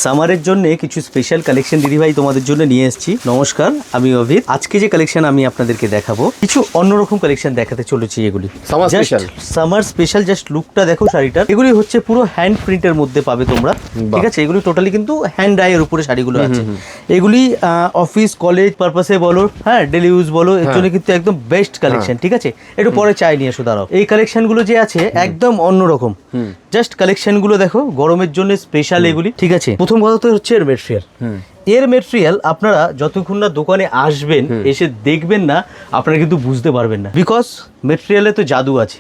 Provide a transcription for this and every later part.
সামারের জন্য কিছু special collection দিদিভাই তোমাদের জন্য নিয়ে এসেছি। নমস্কার, আমি অভিত। আজকে যে কালেকশন আমি আপনাদেরকে দেখাবো কিছু অন্যরকম কালেকশন দেখাতে চলেছি। এগুলি সামার স্পেশাল, জাস্ট লুকটা দেখো শাড়িটার। এগুলি হচ্ছে পুরো হ্যান্ড প্রিন্টের মধ্যে পাবে তোমরা, ঠিক আছে? এগুলি টোটালি কিন্তু হ্যান্ড ডাইয়ের উপরে শাড়িগুলো আছে। এগুলি অফিস কলেজ পারপাসে বলো, হ্যাঁ ডেলি ইউজ বলো, এর জন্য কিন্তু একদম বেস্ট কালেকশন, ঠিক আছে? একটু পরে চাই নিয়ে এসো, দাঁড়াও। এই কালেকশনগুলো যে আছে একদম অন্যরকম, জাস্ট কালেকশনগুলো দেখো, গরমের জন্য স্পেশাল এগুলি, ঠিক আছে? প্রথম কথা তো হচ্ছে এর মেটেরিয়াল। এর মেটেরিয়াল আপনারা যতক্ষণ না দোকানে আসবেন, এসে দেখবেন না, আপনারা কিন্তু বুঝতে পারবেন না। বিকজ মেটেরিয়ালে তো জাদু আছে।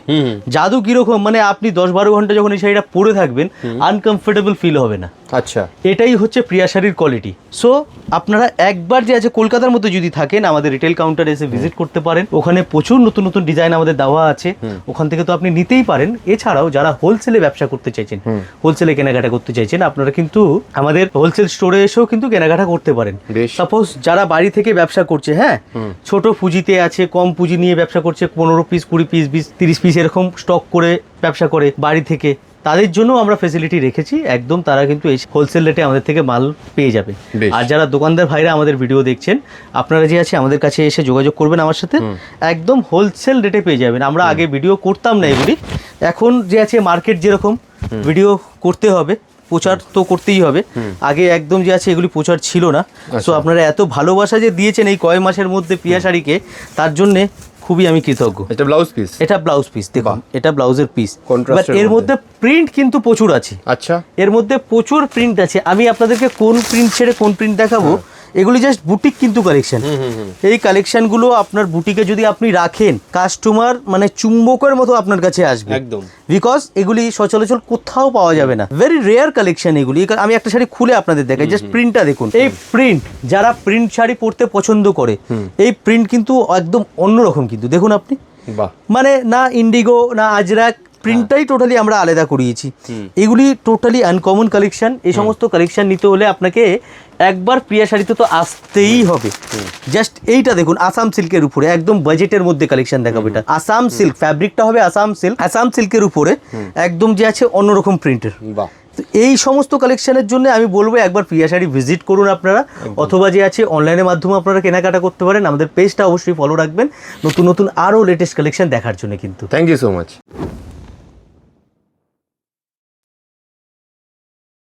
জাদু কিরকম, মানে আপনি 10-12 ঘন্টা যখন এই শাড়িটা পরে থাকবেন, আনকমফোর্টেবল ফিল হবে না। আচ্ছা, এটাই হচ্ছে প্রিয়া শাড়ির কোয়ালিটি। সো আপনারা একবার যে আছে কলকাতার মধ্যে যদি থাকেন, আমাদের রিটেল কাউন্টারে এসে ভিজিট করতে পারেন। ওখানে প্রচুর নতুন নতুন ডিজাইন আমাদের দেওয়া আছে, ওখান থেকে তো আপনি নিতেই পারেন। এছাড়াও যারা হোলসেলে ব্যবসা করতে চাইছেন, হোলসেলে কেনাকাটা করতে চাইছেন, আপনারা কিন্তু আমাদের হোলসেল স্টোরে এসেও কিন্তু কেনাকাটা করতে পারেন। সাপোজ যারা বাড়ি থেকে ব্যবসা করছে, হ্যাঁ ছোট পুঁজিতে আছে, কম পুঁজি নিয়ে ব্যবসা করছে, 15 পিস 20 পিস 20-30 পিস এরকম স্টক করে ব্যবসা করে বাড়ি থেকে, তাদের জন্য আমরা ফেসিলিটি রেখেছি। একদম তারা কিন্তু এই হোলসেল রেটে আমাদের থেকে মাল পেয়ে যাবে। আর যারা দোকানদার ভাইরা আমাদের ভিডিও দেখছেন, আপনারা যে আছে আমাদের কাছে এসে যোগাযোগ করবেন আমার সাথে, একদম হোলসেল রেটে পেয়ে যাবেন। আমরা আগে ভিডিও করতাম না এগুলি, এখন যে আছে মার্কেট যেরকম ভিডিও করতে হবে, প্রচার তো করতেই হবে। আগে একদম যে আছে এগুলি প্রচার ছিল না। সো আপনারা এত ভালোবাসা যে দিয়েছেন এই কয় মাসের মধ্যে প্রিয়া শাড়িকে, তার জন্যে খুবই আমি কৃতজ্ঞ। এটা ব্লাউজ পিস, এটা ব্লাউজ পিস, দেখুন এটা ব্লাউজের পিস। এর মধ্যে প্রিন্ট কিন্তু প্রচুর আছে। আচ্ছা, এর মধ্যে প্রচুর প্রিন্ট আছে। আমি আপনাদেরকে কোন প্রিন্ট ছেড়ে কোন প্রিন্ট দেখাবো, এগুলি জাস্ট বুটিক কিন্তু কালেকশন। এই কালেকশনগুলো আপনার বুটিকে যদি আপনি রাখেন, কাস্টমার মানে চুম্বকের মতো আপনার কাছে আসবে একদম। বিকজ এগুলি সচরাচর কোথাও পাওয়া যাবে না, ভেরি রেয়ার কালেকশন এগুলি। আমি একটা শাড়ি খুলে আপনাদের দেখাই, জাস্ট প্রিন্টটা দেখুন। এই প্রিন্ট, যারা প্রিন্ট শাড়ি পরতে পছন্দ করে, এই প্রিন্ট কিন্তু একদম অন্যরকম। কিন্তু দেখুন আপনি, মানে না ইন্ডিগো না আজরাক, প্রিন্টটাই টোটালি আমরা আলাদা করিয়েছি। এগুলি টোটালি আনকমন কালেকশন। এই সমস্ত কালেকশন নিতে হলে আপনাকে একবার প্রিয়া শাড়িতে তো আসতেই হবে। জাস্ট এইটা দেখুন, আসাম সিল্কের উপরে একদম বাজেটের মধ্যে কালেকশন দেখাবো। এটা আসাম সিল্ক, ফ্যাব্রিকটা হবে আসাম সিল্ক। আসাম সিল্কের উপরে একদম যে আছে অন্যরকম প্রিন্টের। এই সমস্ত কালেকশনের জন্য আমি বলবো একবার প্রিয়া শাড়ি ভিজিট করুন আপনারা, অথবা যে আছে অনলাইনের মাধ্যমে আপনারা কেনাকাটা করতে পারেন। আমাদের পেজটা অবশ্যই ফলো রাখবেন নতুন নতুন আরও লেটেস্ট কালেকশন দেখার জন্য। কিন্তু থ্যাংক ইউ সো মাচ।